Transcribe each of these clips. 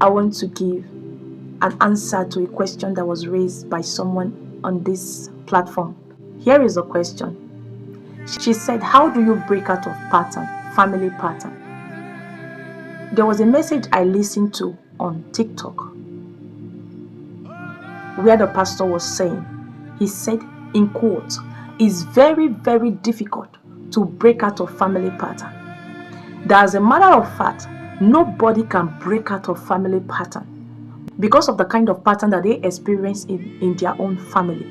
I want to give an answer to a question that was raised by someone on this platform. Here is a question. She said, how do you break out of family pattern? There was a message I listened to on TikTok where the pastor was saying, he said, in quotes, it's very, very difficult to break out of family pattern. That as a matter of fact, nobody can break out of family pattern because of the kind of pattern that they experience in their own family.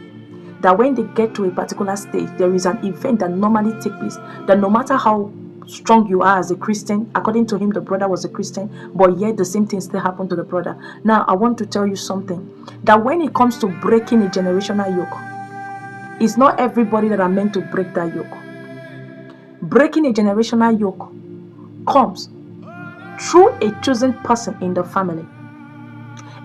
That when they get to a particular stage, there is an event that normally takes place, that no matter how strong you are as a Christian, according to him, the brother was a Christian, but yet the same thing still happened to the brother. Now, I want to tell you something, that when it comes to breaking a generational yoke, it's not everybody that are meant to break that yoke. Breaking a generational yoke comes through a chosen person in the family.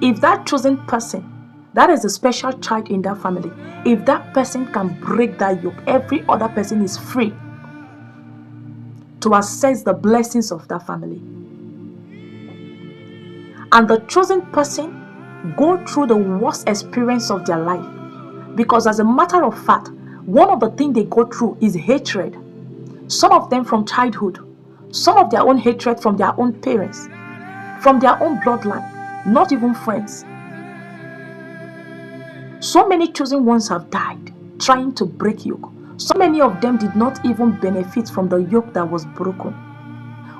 If that chosen person, that is a special child in that family, if that person can break that yoke, every other person is free to access the blessings of that family. And the chosen person go through the worst experience of their life, because as a matter of fact, one of the things they go through is hatred. Some of them from childhood, some of their own hatred from their own parents, from their own bloodline, not even friends. So many chosen ones have died trying to break yoke. So many of them did not even benefit from the yoke that was broken,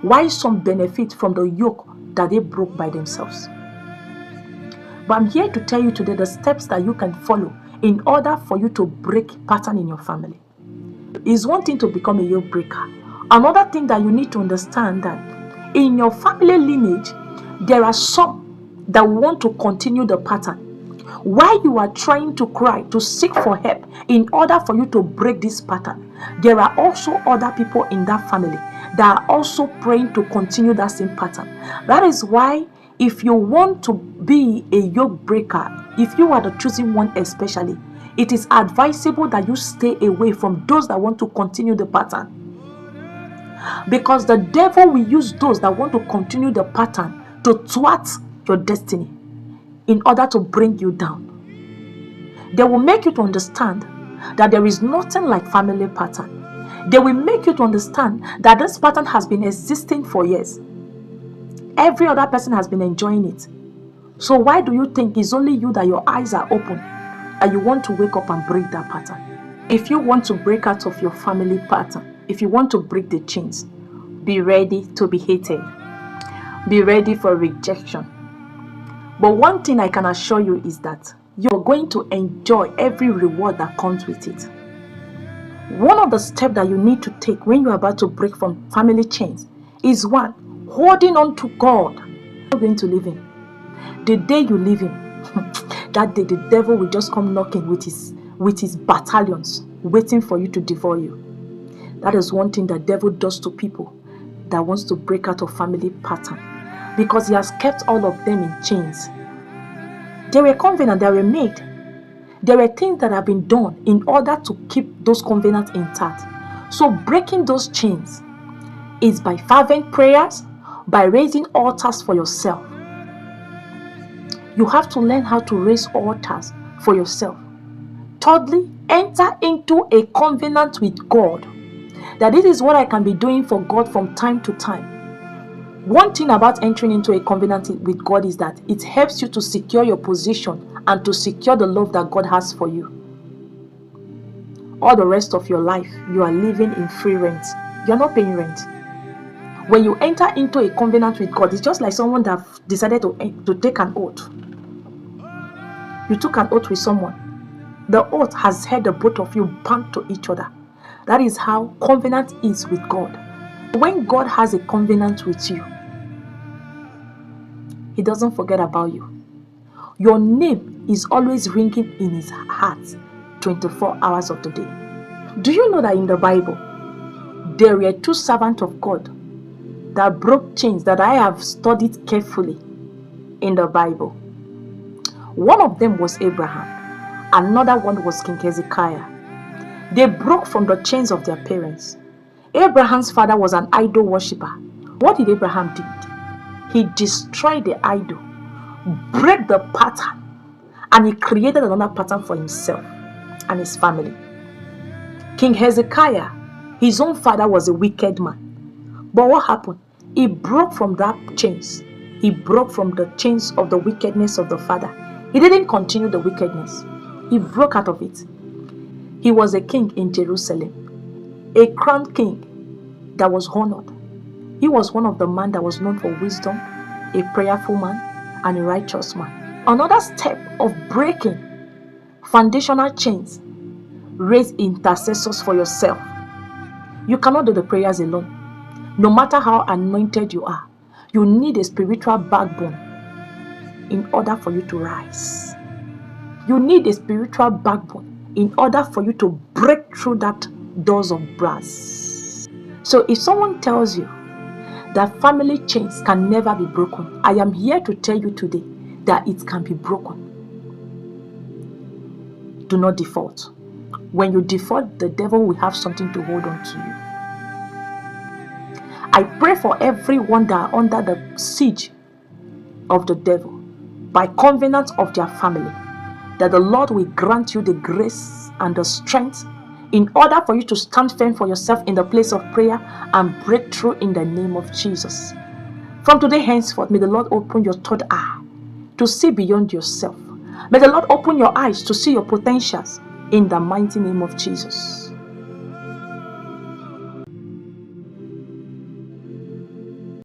while some benefit from the yoke that they broke by themselves. But I'm here to tell you today the steps that you can follow in order for you to break pattern in your family. Is one thing to become a yoke breaker. Another thing that you need to understand, that in your family lineage, there are some that want to continue the pattern. While you are trying to cry, to seek for help in order for you to break this pattern, there are also other people in that family that are also praying to continue that same pattern. That is why if you want to be a yoke breaker, if you are the chosen one especially, it is advisable that you stay away from those that want to continue the pattern. Because the devil will use those that want to continue the pattern to thwart your destiny in order to bring you down. They will make you to understand that there is nothing like family pattern. They will make you to understand that this pattern has been existing for years. Every other person has been enjoying it. So why do you think it's only you that your eyes are open and you want to wake up and break that pattern? If you want to break out of your family pattern, if you want to break the chains, be ready to be hated. Be ready for rejection. But one thing I can assure you is that you're going to enjoy every reward that comes with it. One of the steps that you need to take when you're about to break from family chains is one, holding on to God. You're going to leave him. The day you leave him, that day the devil will just come knocking with his battalions, waiting for you to devour you. That is one thing the devil does to people that wants to break out of family pattern, because he has kept all of them in chains. There were covenants that were made. There were things that have been done in order to keep those covenants intact. So breaking those chains is by fervent prayers, by raising altars for yourself. You have to learn how to raise altars for yourself. Thirdly, enter into a covenant with God. That this is what I can be doing for God from time to time. One thing about entering into a covenant with God is that it helps you to secure your position and to secure the love that God has for you. All the rest of your life, you are living in free rent. You're not paying rent. When you enter into a covenant with God, it's just like someone that decided to take an oath. You took an oath with someone. The oath has held the both of you bound to each other. That is how covenant is with God. When God has a covenant with you, he doesn't forget about you. Your name is always ringing in his heart 24 hours of the day. Do you know that in the Bible, there were two servants of God that broke chains that I have studied carefully in the Bible? One of them was Abraham. Another one was King Hezekiah. They broke from the chains of their parents. Abraham's father was an idol worshiper. What did Abraham do? He destroyed the idol break the pattern, and he created another pattern for himself and his family. King Hezekiah, his own father was a wicked man. But what happened? He broke from that chains. He broke from the chains of the wickedness of the father. He didn't continue the wickedness. He broke out of it. He was a king in Jerusalem, a crowned king that was honored. He was one of the men that was known for wisdom, a prayerful man, and a righteous man. Another step of breaking foundational chains: raise intercessors for yourself. You cannot do the prayers alone. No matter how anointed you are, you need a spiritual backbone in order for you to rise. You need a spiritual backbone in order for you to break through that doors of brass. So if someone tells you that family chains can never be broken, I am here to tell you today that it can be broken. Do not default. When you default, the devil will have something to hold on to you. I pray for everyone that are under the siege of the devil by covenant of their family, that the Lord will grant you the grace and the strength in order for you to stand firm for yourself in the place of prayer and break through in the name of Jesus. From today henceforth, may the Lord open your third eye to see beyond yourself. May the Lord open your eyes to see your potentials in the mighty name of Jesus.